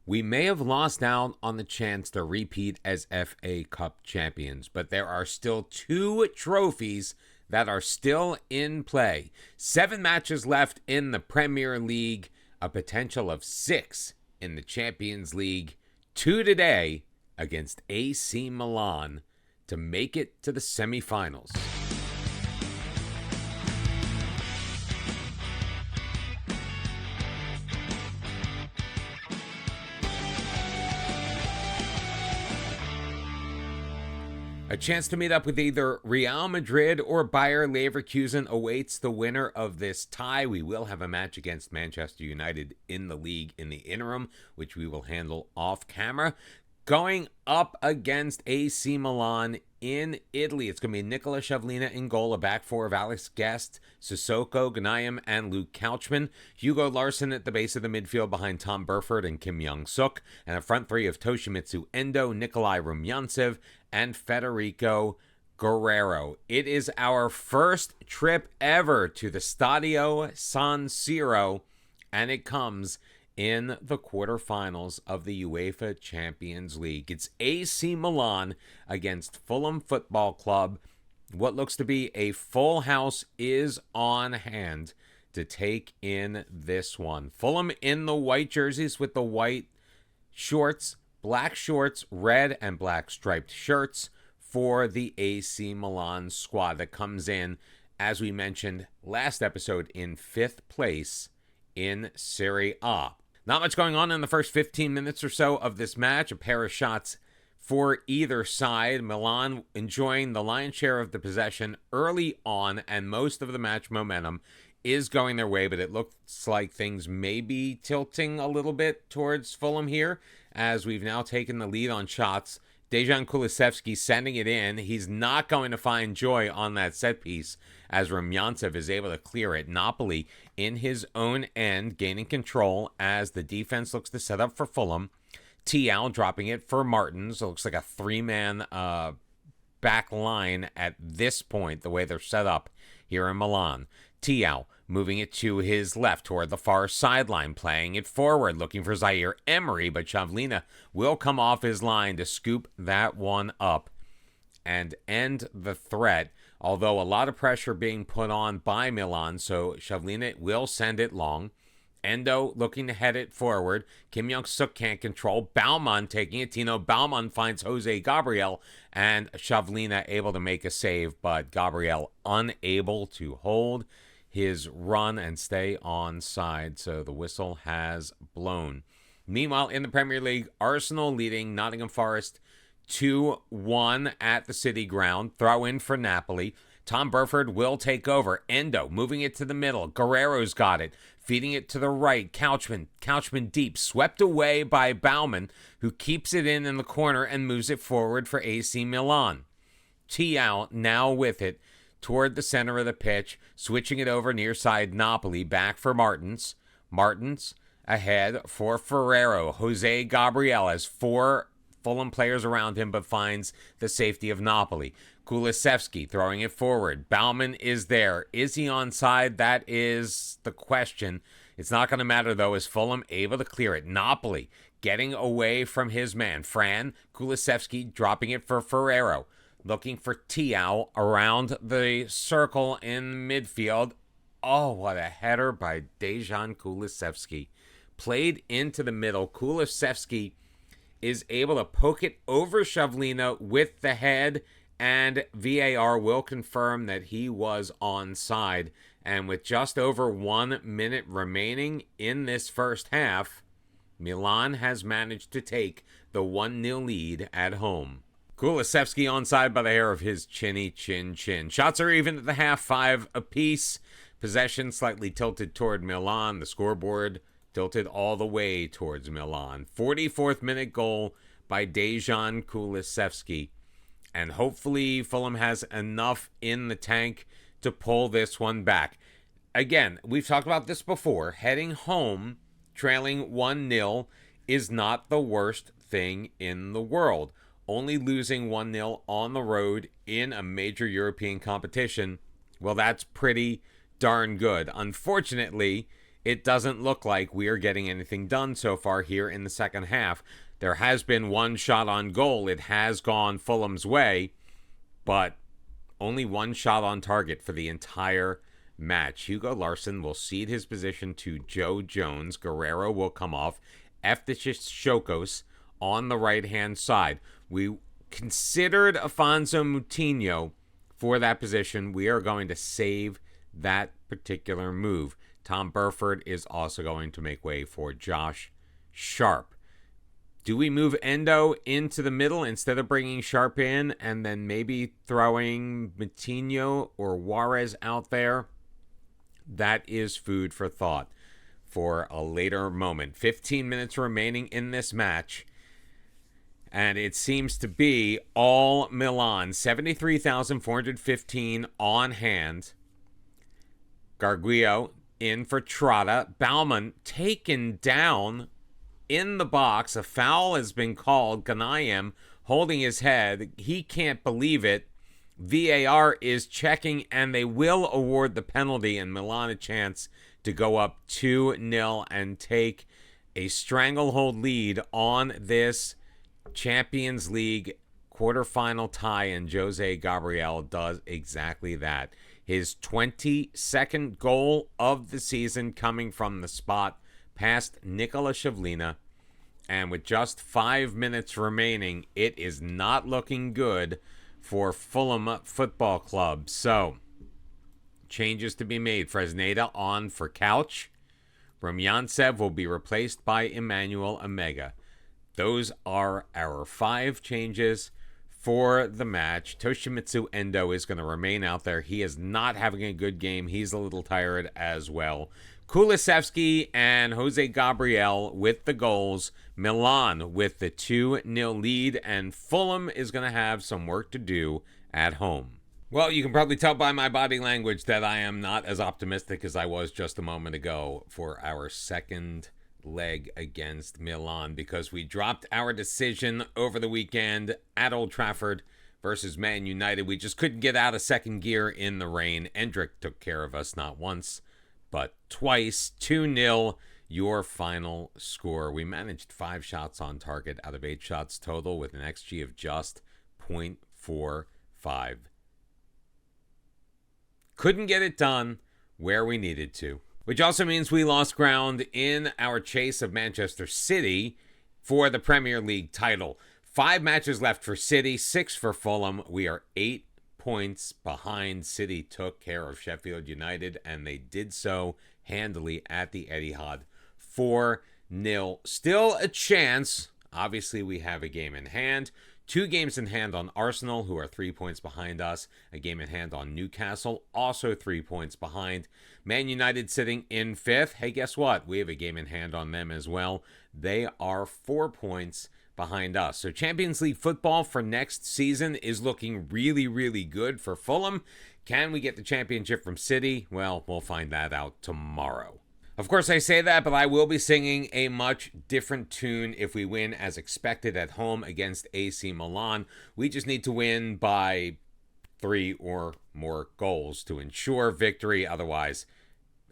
We may have lost out on the chance to repeat as FA Cup champions, but there are still 2 trophies that are still in play. 7 matches left in the Premier League, a potential of 6 in the Champions League, 2 today against AC Milan to make it to the semifinals. A chance to meet up with either Real Madrid or Bayer Leverkusen awaits the winner of this tie. We will have a match against Manchester United in the league in the interim, which we will handle off camera. Going up against AC Milan in Italy, it's going to be Nicola Shavlina in goal, a back four of Alex Guest, Sissoko, Ghanayem, and Luke Couchman. Hugo Larsson at the base of the midfield behind Tom Burford and Kim Young-suk, and a front three of Toshimitsu Endo, Nikolai Rumyantsev, and Federico Guerrero. It is our first trip ever to the Stadio San Siro, and it comes in the quarterfinals of the UEFA Champions League. It's AC Milan against Fulham Football Club. What looks to be a full house is on hand to take in this one. Fulham in the white jerseys with the white shorts, red and black striped shirts for the AC Milan squad that comes in, as we mentioned last episode, in 5th place in Serie A. Not much going on in the first 15 minutes or so of this match. A pair of shots for either side. Milan enjoying the lion's share of the possession early on, and most of the match momentum is going their way, but it looks like things may be tilting a little bit towards Fulham here, as we've now taken the lead on shots. Dejan Kulusevski sending it in. He's not going to find joy on that set piece as Rumyantsev is able to clear it. Napoli in his own end, gaining control as the defense looks to set up for Fulham. Tial dropping it for Martins. It looks like a 3-man back line at this point, the way they're set up here in Milan. Tial moving it to his left toward the far sideline, playing it forward, looking for Zaire Emery, but Shavlina will come off his line to scoop that one up and end the threat, although a lot of pressure being put on by Milan, so Shavlina will send it long. Endo looking to head it forward. Kim Young-suk can't control. Baumann taking it. Tino Baumann finds Jose Gabriel, and Shavlina able to make a save, but Gabriel unable to hold his run and stay onside, so the whistle has blown. Meanwhile, in the Premier League, Arsenal leading Nottingham Forest 2-1 at the City Ground. Throw in for Napoli. Tom Burford will take over. Endo moving it to the middle. Guerrero's got it. Feeding it to the right. Couchman deep. Swept away by Baumann, who keeps it in the corner and moves it forward for AC Milan. Tial now with it toward the center of the pitch, switching it over near side Napoli, back for Martins. Martins ahead for Ferrero. Jose Gabriel has 4 Fulham players around him, but finds the safety of Napoli. Kulusevski throwing it forward. Baumann is there. Is he onside? That is the question. It's not going to matter, though, as Fulham able to clear it. Napoli getting away from his man. Fran Kulusevski dropping it for Ferrero. Looking for Tial around the circle in midfield. Oh, what a header by Dejan Kulusevski. Played into the middle. Kulusevski is able to poke it over Shavlina with the head, and VAR will confirm that he was onside. And with just over 1 minute remaining in this first half, Milan has managed to take the 1-0 lead at home. Kulusevski onside by the hair of his chinny chin. Shots are even at the half, 5 apiece. Possession slightly tilted toward Milan. The scoreboard tilted all the way towards Milan. 44th minute goal by Dejan Kulusevski. And hopefully Fulham has enough in the tank to pull this one back. Again, we've talked about this before. Heading home, trailing 1-0 is not the worst thing in the world. Only losing 1-0 on the road in a major European competition, well, that's pretty darn good. Unfortunately, it doesn't look like we are getting anything done so far here in the second half. There has been one shot on goal. It has gone Fulham's way, but only one shot on target for the entire match. Hugo Larsson will cede his position to Joe Jones. Guerrero will come off. Eftichis Shokos on the right-hand side. We considered Afonso Moutinho for that position. We are going to save that particular move. Tom Burford is also going to make way for Josh Sharp. Do we move Endo into the middle instead of bringing Sharp in and then maybe throwing Moutinho or Juarez out there? That is food for thought for a later moment. 15 minutes remaining in this match, and it seems to be all Milan. 73,415 on hand. Garguillo in for Trotta. Baumann taken down in the box. A foul has been called. Ganayem holding his head. He can't believe it. VAR is checking, and they will award the penalty, and Milan a chance to go up 2-0 and take a stranglehold lead on this Champions League quarterfinal tie, and Jose Gabriel does exactly that. His 22nd goal of the season coming from the spot past Nikola Shevlina, and with just 5 minutes remaining, it is not looking good for Fulham Football Club. So, changes to be made. Fresneda on for Couch. Rumyantsev will be replaced by Emmanuel Omega. Those are our 5 changes for the match. Toshimitsu Endo is going to remain out there. He is not having a good game. He's a little tired as well. Kulusevski and Jose Gabriel with the goals. Milan with the 2-0 lead. And Fulham is going to have some work to do at home. Well, you can probably tell by my body language that I am not as optimistic as I was just a moment ago for our second leg against Milan, because we dropped our decision over the weekend at Old Trafford versus Man United. We just couldn't get out of second gear in the rain. Endrick took care of us not once, but twice. 2-0, your final score. We managed 5 shots on target out of 8 shots total with an XG of just 0.45. Couldn't get it done where we needed to. Which also means we lost ground in our chase of Manchester City for the Premier League title. 5 matches left for City, 6 for Fulham. We are 8 points behind. City took care of Sheffield United, and they did so handily at the Etihad. 4-0. Still a chance. Obviously, we have a game in hand. 2 games in hand on Arsenal, who are 3 points behind us. A game in hand on Newcastle, also 3 points behind. Man United sitting in 5th. Hey, guess what? We have a game in hand on them as well. They are 4 points behind us. So Champions League football for next season is looking really, really good for Fulham. Can we get the championship from City? Well, we'll find that out tomorrow. Of course, I say that, but I will be singing a much different tune if we win as expected at home against AC Milan. We just need to win by 3 or more goals to ensure victory. Otherwise,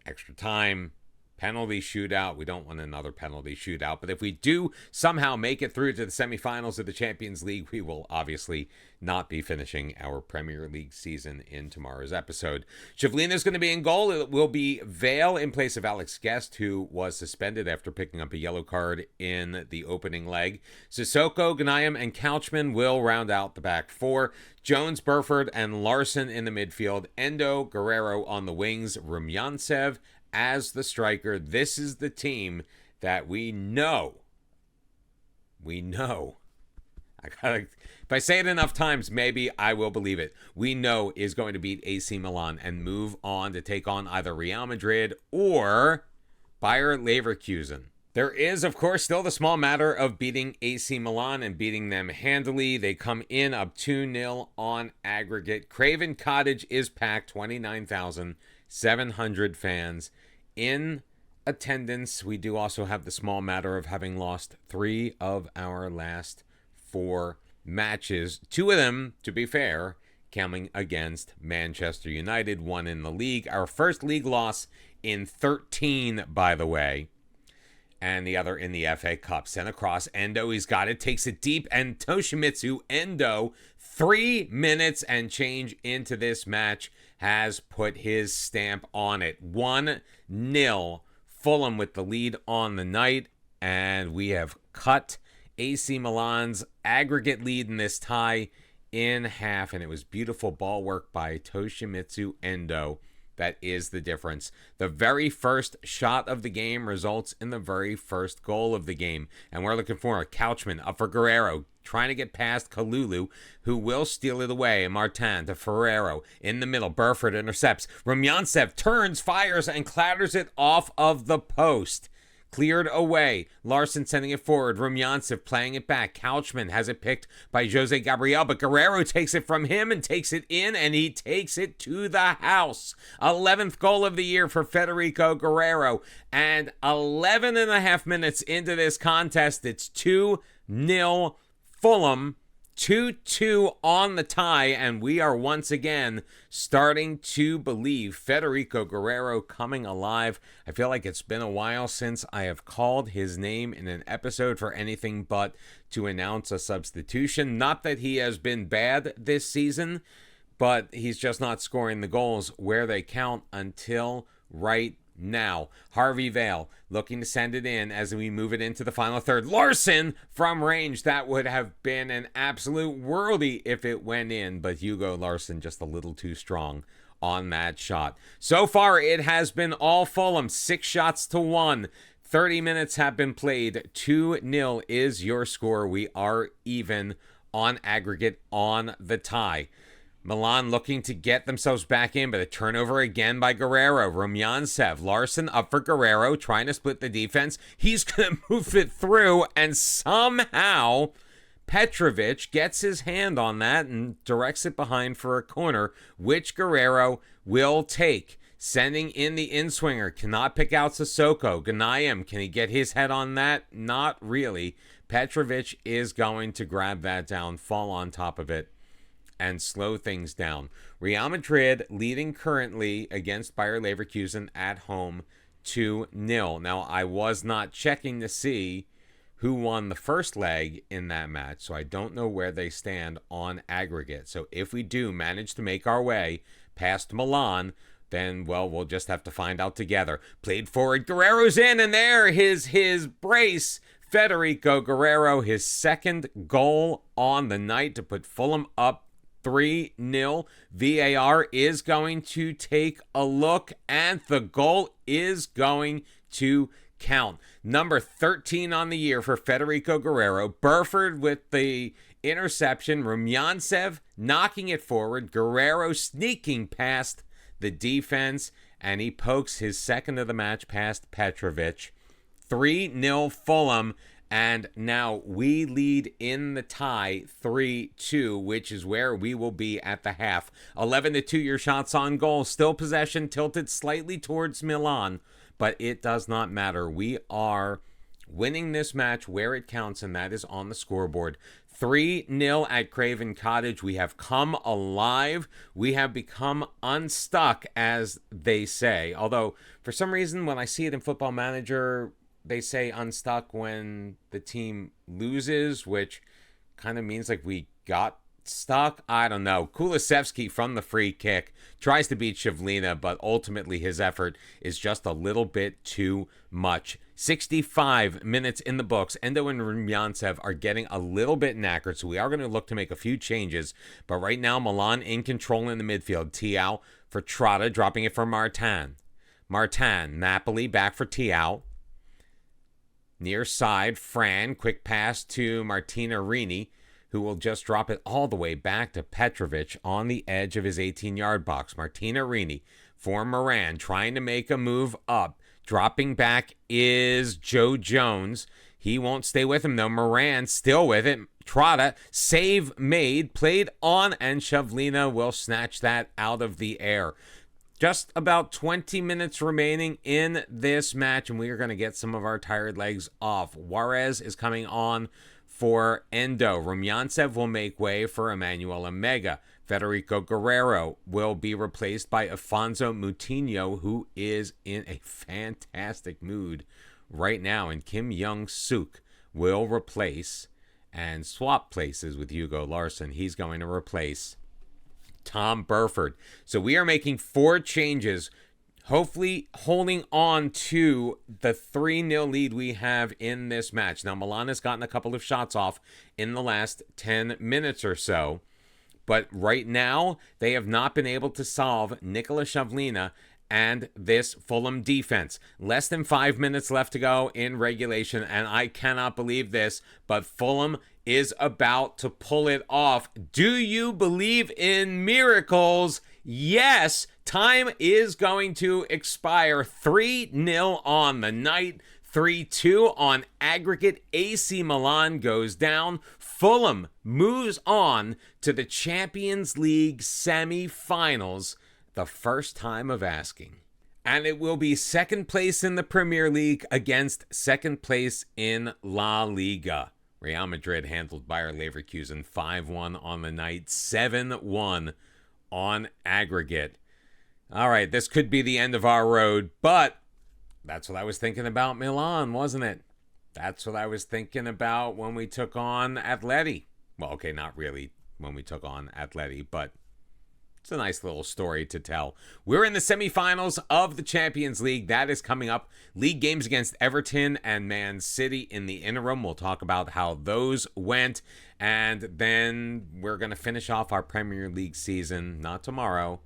extra time, penalty shootout. We don't want another penalty shootout. But if we do somehow make it through to the semifinals of the Champions League, we will obviously not be finishing our Premier League season in tomorrow's episode. Shevlina is going to be in goal. It will be Vale in place of Alex Guest, who was suspended after picking up a yellow card in the opening leg. Sissoko, Ganayem, and Couchman will round out the back 4. Jones, Burford, and Larsson in the midfield. Endo, Guerrero on the wings. Rumyantsev as the striker. This is the team that we know. If I say it enough times, maybe I will believe it. We know is going to beat AC Milan and move on to take on either Real Madrid or Bayer Leverkusen. There is, of course, still the small matter of beating AC Milan and beating them handily. They come in up 2-0 on aggregate. Craven Cottage is packed, 29,700 fans in attendance. We do also have the small matter of having lost 3 of our last 4 matches. 2 of them, to be fair, coming against Manchester United, 1 in the league. Our first league loss in 13, by the way. And the other in the FA Cup. Sent across. Endo, he's got it. Takes it deep. And Toshimitsu Endo, 3 minutes and change into this match, has put his stamp on it. 1-0. Fulham with the lead on the night. And we have cut AC Milan's aggregate lead in this tie in half. And it was beautiful ball work by Toshimitsu Endo. That is the difference. The very first shot of the game results in the very first goal of the game. And we're looking for a Couchman up for Guerrero, trying to get past Kalulu, who will steal it away. Martin to Ferrero in the middle. Burford intercepts. Rumyantsev turns, fires, and clatters it off of the post. Cleared away. Larson sending it forward. Rumyantsev playing it back. Couchman has it picked by Jose Gabriel, but Guerrero takes it from him and takes it in, and he takes it to the house. 11th goal of the year for Federico Guerrero. And 11 and a half minutes into this contest, it's 2-0 Fulham. 2-2 on the tie, and we are once again starting to believe Federico Guerrero coming alive. I feel like it's been a while since I have called his name in an episode for anything but to announce a substitution. Not that he has been bad this season, but he's just not scoring the goals where they count until right now. Harvey Vale looking to send it in as we move it into the final third. Larson from range. That would have been an absolute worldie if it went in, but Hugo Larson just a little too strong on that shot. So far, it has been all Fulham. 6 shots to 1. 30 minutes have been played. 2-0 is your score. We are even on aggregate on the tie. Milan looking to get themselves back in, but a turnover again by Guerrero. Rumyantsev, Larson up for Guerrero, trying to split the defense. He's going to move it through, and somehow Petrovic gets his hand on that and directs it behind for a corner, which Guerrero will take. Sending in the in-swinger. Cannot pick out Sissoko. Ghanayem, can he get his head on that? Not really. Petrovic is going to grab that down, fall on top of it, and slow things down. Real Madrid leading currently against Bayer Leverkusen at home 2-0. Now, I was not checking to see who won the first leg in that match, so I don't know where they stand on aggregate. So if we do manage to make our way past Milan, then, well, we'll just have to find out together. Played forward, Guerrero's in, and there his brace. Federico Guerrero, his second goal on the night to put Fulham up 3-0. VAR is going to take a look, and the goal is going to count. Number 13 on the year for Federico Guerrero. Burford with the interception. Rumyantsev knocking it forward. Guerrero sneaking past the defense, and he pokes his second of the match past Petrovic. 3-0 Fulham. And now we lead in the tie 3-2, which is where we will be at the half. 11-2 your shots on goal. Still possession tilted slightly towards Milan, but it does not matter. We are winning this match where it counts, and that is on the scoreboard. 3-0 at Craven Cottage. We have come alive. We have become unstuck, as they say. Although, for some reason, when I see it in Football Manager, they say unstuck when the team loses, which kind of means like we got stuck. I don't know. Kulusevski from the free kick tries to beat Shivlina, but ultimately his effort is just a little bit too much. 65 minutes in the books. Endo and Rumyantsev are getting a little bit knackered, so we are going to look to make a few changes. But right now, Milan in control in the midfield. Tiao for Trotta, dropping it for Martin. Napoli back for Tiao. Near side, Fran, quick pass to Martina Rini, who will just drop it all the way back to Petrovic on the edge of his 18-yard box. Martina Rini for Moran, trying to make a move up. Dropping back is Joe Jones. He won't stay with him, though. Moran still with it. Trotta, save made, played on, and Shivlina will snatch that out of the air. Just about 20 minutes remaining in this match, and we are going to get some of our tired legs off. Juarez is coming on for Endo. Rumyantsev will make way for Emmanuel Omega. Federico Guerrero will be replaced by Afonso Moutinho, who is in a fantastic mood right now. And Kim Young-suk will replace and swap places with Hugo Larsson. He's going to replace Tom Burford. So we are making 4 changes, hopefully holding on to the 3-0 lead we have in this match. Now, Milan has gotten a couple of shots off in the last 10 minutes or so, but right now they have not been able to solve Nikola Shavlina and this Fulham defense. Less than 5 minutes left to go in regulation, and I cannot believe this, but Fulham is about to pull it off. Do you believe in miracles? Yes, time is going to expire. 3-0 on the night, 3-2 on aggregate. AC Milan goes down. Fulham moves on to the Champions League semi-finals, the first time of asking. And it will be second place in the Premier League against second place in La Liga. Real Madrid handled Bayer Leverkusen 5-1 on the night, 7-1 on aggregate. All right, this could be the end of our road, but that's what I was thinking about Milan, wasn't it? That's what I was thinking about when we took on Atleti. Well, okay, not really when we took on Atleti, but it's a nice little story to tell. We're in the semifinals of the Champions League. That is coming up. League games against Everton and Man City in the interim. We'll talk about how those went. And then we're going to finish off our Premier League season, not tomorrow,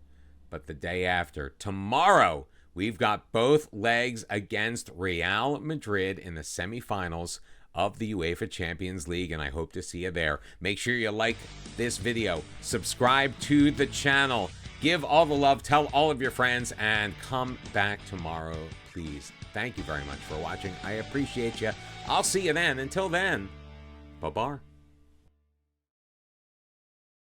but the day after. Tomorrow, we've got both legs against Real Madrid in the semifinals of the UEFA Champions League, and I hope to see you there. Make sure you like this video, subscribe to the channel, give all the love, tell all of your friends, and come back tomorrow, please. Thank you very much for watching. I appreciate you. I'll see you then. Until then, bye-bye.